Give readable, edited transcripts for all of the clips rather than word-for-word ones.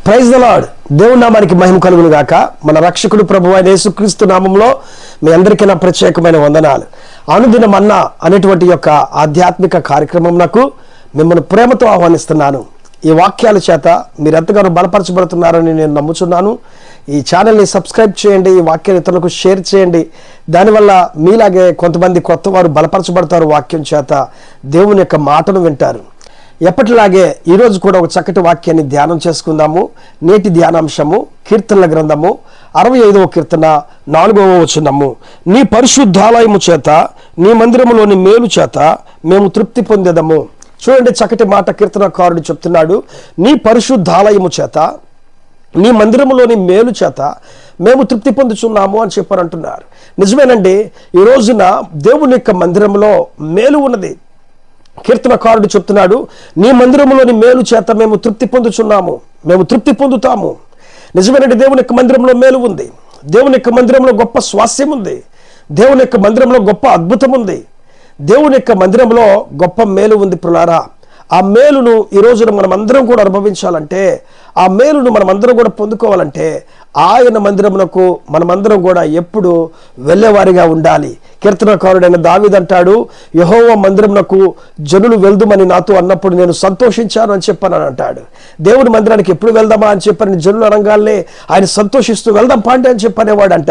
Praise the lord. దేవుని నామానికి మహిమ కలుగును గాక. మన రక్షకుడు ప్రభువైన అయిన యేసుక్రీస్తు నామంలో మీ అందరికీ నా ప్రత్యేకమైన వందనాలు. అనుదిన మన్నా అనేటువంటి యొక్క ఆధ్యాత్మిక కార్యక్రమంకు మిమ్మల్ని ప్రేమతో ఆహ్వానిస్తున్నాను. ఈ వాక్యాల చేత మీరు ఎంతగానో బలపరచబడుతున్నారని నేను నమ్ముచున్నాను. ఈ ఛానల్ని సబ్స్క్రైబ్ చేయండి, ఈ వాక్యాన్ని ఇతరులకు షేర్ చేయండి. దానివల్ల మీలాగే కొంతమంది కొత్త వారు బలపరచబడతారు. వాక్యం చేత దేవుని యొక్క మాటను వింటారు. ఎప్పటిలాగే ఈరోజు కూడా ఒక చక్కటి వాక్యాన్ని ధ్యానం చేసుకుందాము. నేటి ధ్యానాంశము కీర్తనల గ్రంథము 65వ కీర్తన 4వ వచనము. నీ పరిశుద్ధాలయము చేత నీ మందిరములోని మేలు చేత మేము తృప్తి పొందేదము. చూడండి, చక్కటి మాట కీర్తనకారుడు చెప్తున్నాడు. నీ పరిశుద్ధాలయము చేత నీ మందిరములోని మేలు చేత మేము తృప్తి పొందుచున్నాము అని చెప్పారంటున్నారు. నిజమేనండి, ఈ రోజున దేవుని యొక్క మందిరంలో మేలు ఉన్నది. కీర్తనకారుడు చెప్తున్నాడు, నీ మందిరములోని మేలు చేత మేము తృప్తి పొందుచున్నాము, మేము తృప్తి పొందుతాము. నిజమేనండి, దేవుని యొక్క మందిరంలో మేలు ఉంది. దేవుని యొక్క మందిరంలో గొప్ప స్వాస్యం ఉంది. దేవుని యొక్క మందిరంలో గొప్ప అద్భుతం ఉంది. దేవుని యొక్క మందిరంలో గొప్ప మేలు ఉంది ప్రియులారా. ఆ మేలును ఈ రోజున మనం అందరం కూడా అనుభవించాలంటే, ఆ మేలును మనం అందరం కూడా పొందుకోవాలంటే ఆయన మందిరమునకు మనమందరం కూడా ఎప్పుడు వెళ్ళేవారిగా ఉండాలి. కీర్తనకారుడైన దావీదు అంటాడు, యెహోవా మందిరమునకు జనులు వెళ్దుమని నాతో అన్నప్పుడు నేను సంతోషించాను అని చెప్పాను అంటాడు. దేవుని మందిరానికి ఎప్పుడు వెళ్దామా అని చెప్పని జనులు అనగానే ఆయన సంతోషిస్తూ వెళ్దాం పాండే అని చెప్పనేవాడంట.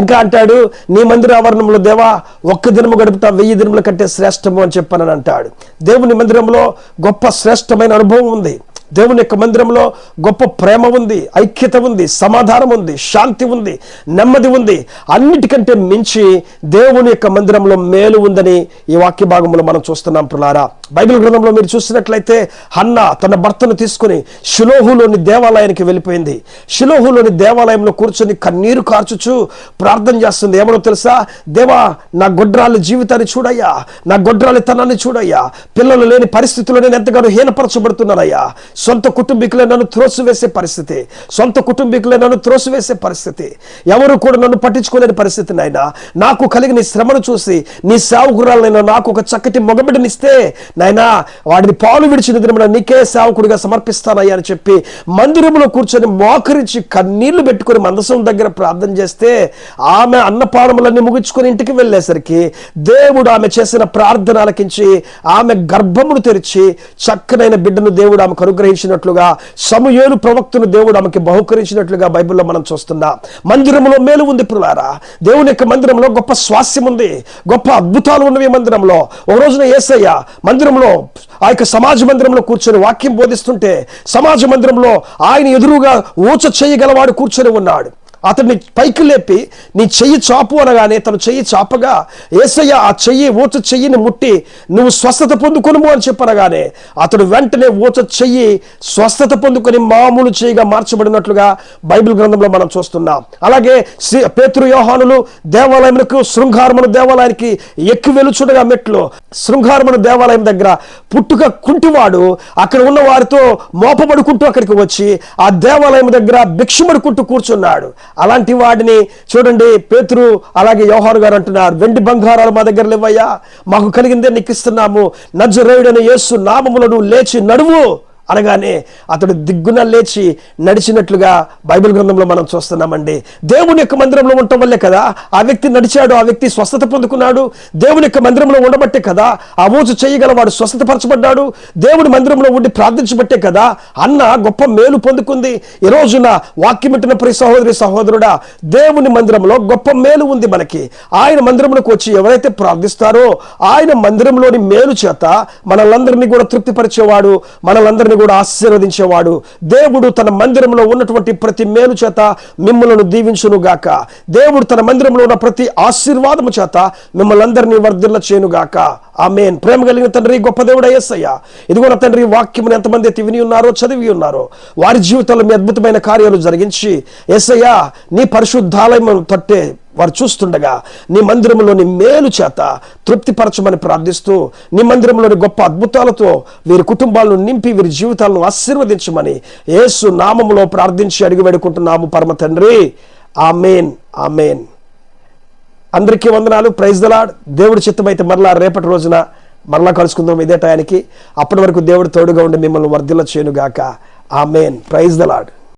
ఇంకా అంటాడు, నీ మందిర ఆవరణంలో దేవా ఒక్క దినము గడుపుతా 1000 దినముల కంటే శ్రేష్టము అని చెప్పానని అంటాడు. దేవుని మందిరంలో గొప్ప శ్రేష్టమైన అనుభవం ఉంది. దేవుని యొక్క మందిరంలో గొప్ప ప్రేమ ఉంది, ఐక్యత ఉంది, సమాధానం ఉంది, శాంతి ఉంది, నెమ్మది ఉంది. అన్నిటికంటే మించి దేవుని యొక్క మందిరంలో మేలు ఉందని ఈ వాక్య భాగంలో మనం చూస్తున్నాం ప్రియులారా. బైబిల్ గ్రంథంలో మీరు చూసినట్లయితే హన్నా తన భర్తను తీసుకుని షిలోహులోని దేవాలయానికి వెళ్ళిపోయింది. షిలోహులోని దేవాలయంలో కూర్చొని కన్నీరు కార్చుచు ప్రార్థన చేస్తుంది. ఏమనో తెలుసా? దేవా, నా గొడ్రాలి జీవితాన్ని చూడయ్యా, నా గొడ్రాలి తనాన్ని చూడయ్యా, పిల్లలు లేని పరిస్థితుల్లో నేను ఎంతగానో హీనపరచబడుతున్నానయ్యా. సొంత కుటుంబీకులే నన్ను త్రోసివేసే పరిస్థితి, సొంత కుటుంబీకులే నన్ను త్రోసివేసే పరిస్థితి, ఎవరు కూడా నన్ను పట్టించుకోలేని పరిస్థితి. నాయనా, నాకు కలిగిన శ్రమను చూసి నీ సేవకురాలైనా నాకు ఒక చక్కటి మగబిడ్డనిస్తే నాయనా వాడిని పాలు విడిచిన దినమున నీకే సేవకుడిగా సమర్పిస్తానయ్యా అని చెప్పి మందిరంలో కూర్చొని మోకరించి కన్నీళ్లు పెట్టుకుని మందసం దగ్గర ప్రార్థన చేస్తే ఆమె అన్నపానములన్నీ ముగించుకొని ఇంటికి వెళ్ళేసరికి దేవుడు ఆమె చేసిన ప్రార్థన ఆలకించి ఆమె గర్భమును తెరిచి చక్కనైన బిడ్డను దేవుడు ఆమెకు అనుగ్రహించినట్లుగా, సమూయేలు ప్రవక్తను దేవుడు ఆమెకి బహుకరించినట్లుగా బైబిల్లో మనం చూస్తున్నాం. మందిరంలో మేలు ఉంది ప్రియులారా. దేవుని యొక్క మందిరంలో గొప్ప స్వాస్యం ఉంది, గొప్ప అద్భుతాలు ఉన్నవి. మందిరంలో ఒక రోజున యేసయ్య మందిరంలో ఆ యొక్క సమాజ మందిరంలో కూర్చొని వాక్యం బోధిస్తుంటే సమాజ మందిరంలో ఆయన ఎదురుగా ఊచ చేయగలవాడు కూర్చొని ఉన్నాడు. అతన్ని పైకి లేపి నీ చెయ్యి చాపు అనగానే తను చెయ్యి చాపగా యేసయ్య ఆ చెయ్యి ఊచ చెయ్యిని ముట్టి నువ్వు స్వస్థత పొందుకొనుము అని చెప్పనగానే అతడు వెంటనే ఊచ చెయ్యి స్వస్థత పొందుకొని మామూలు చెయ్యిగా మార్చబడినట్లుగా బైబిల్ గ్రంథంలో మనం చూస్తున్నాం. అలాగే పేతురు యోహానులు దేవాలయమునకు శృంగారమును దేవాలయానికి ఎక్కి వెలుచుడగా మెట్లు శృంగారమును దేవాలయం దగ్గర పుట్టుక కుంటివాడు అక్కడ ఉన్న వారితో మోపబడుకుంటూ అక్కడికి వచ్చి ఆ దేవాలయం దగ్గర భిక్షమడుకుంటూ కూర్చున్నాడు. అలాంటి వాడిని చూడండి, పేతురు అలాగే యోహాను గారు అంటున్నారు, వెండి బంగారాలు మా దగ్గర లేవయ్యా, మాకు కలిగిందే నీకు ఇస్తున్నాము, నజరేయుడైన యేసు నామములో నువ్వు లేచి నడువు అనగానే అతడు దిగ్గున లేచి నడిచినట్లుగా బైబిల్ గ్రంథంలో మనం చూస్తున్నామండి. దేవుని యొక్క మందిరంలో ఉండటం వల్లే కదా ఆ వ్యక్తి నడిచాడు, ఆ వ్యక్తి స్వస్థత పొందుకున్నాడు. దేవుని యొక్క మందిరంలో ఉండబట్టే కదా ఆ ఊచు చేయగలవాడు స్వస్థతపరచబడ్డాడు. దేవుని మందిరంలో ఉండి ప్రార్థించబట్టే కదా అన్న గొప్ప మేలు పొందుకుంది. ఈ రోజున వాక్యం వింటున్న ప్రియ సహోదరి సహోదరుడా, దేవుని మందిరంలో గొప్ప మేలు ఉంది మనకి. ఆయన మందిరంలోకి వచ్చి ఎవరైతే ప్రార్థిస్తారో ఆయన మందిరంలోని మేలు చేత మనలందరినీ కూడా తృప్తిపరిచేవాడు, మనలందరినీ కూడా ఆశీర్వదించేవాడు. దేవుడు తన మందిరంలో ఉన్నటువంటి ప్రతి మేలు చేత మిమ్మల్ని దీవించును గాక. దేవుడు తన మందిరంలో ఉన్న ప్రతి ఆశీర్వాదము చేత మిమ్మల్ని అందరినీ వర్ధిల్ల చేయను గాక. ఆమేన్. ప్రేమ కలిగిన తండ్రి, గొప్ప దేవుడు యేసయ్య, ఇదిగో నా తండ్రి వాక్యమును ఎంతమంది అయితే విని ఉన్నారో, చదివి ఉన్నారో వారి జీవితంలో మీ అద్భుతమైన కార్యాలు జరిగించి యేసయ్య నీ పరిశుద్ధాలయం తట్టే వారు చూస్తుండగా నీ మందిరంలోని మేలు చేత తృప్తిపరచమని ప్రార్థిస్తూ నీ మందిరంలోని గొప్ప అద్భుతాలతో వీరి కుటుంబాలను నింపి వీరి జీవితాలను ఆశీర్వదించమని యేసు నామములో ప్రార్థించి అడిగి వేడుకుంటున్నాము పరమ తండ్రి. ఆమేన్, ఆమేన్. అందరికీ వందనాలు. Praise the Lord. దేవుడి చిత్తమైతే మరలా రేపటి రోజున మరలా కలుసుకుందాం ఇదే టయానికి. అప్పటి వరకు దేవుడు తోడుగా ఉండి మిమ్మల్ని వర్ధిల్ల చేయనుగాక. ఆమేన్. Praise the lord.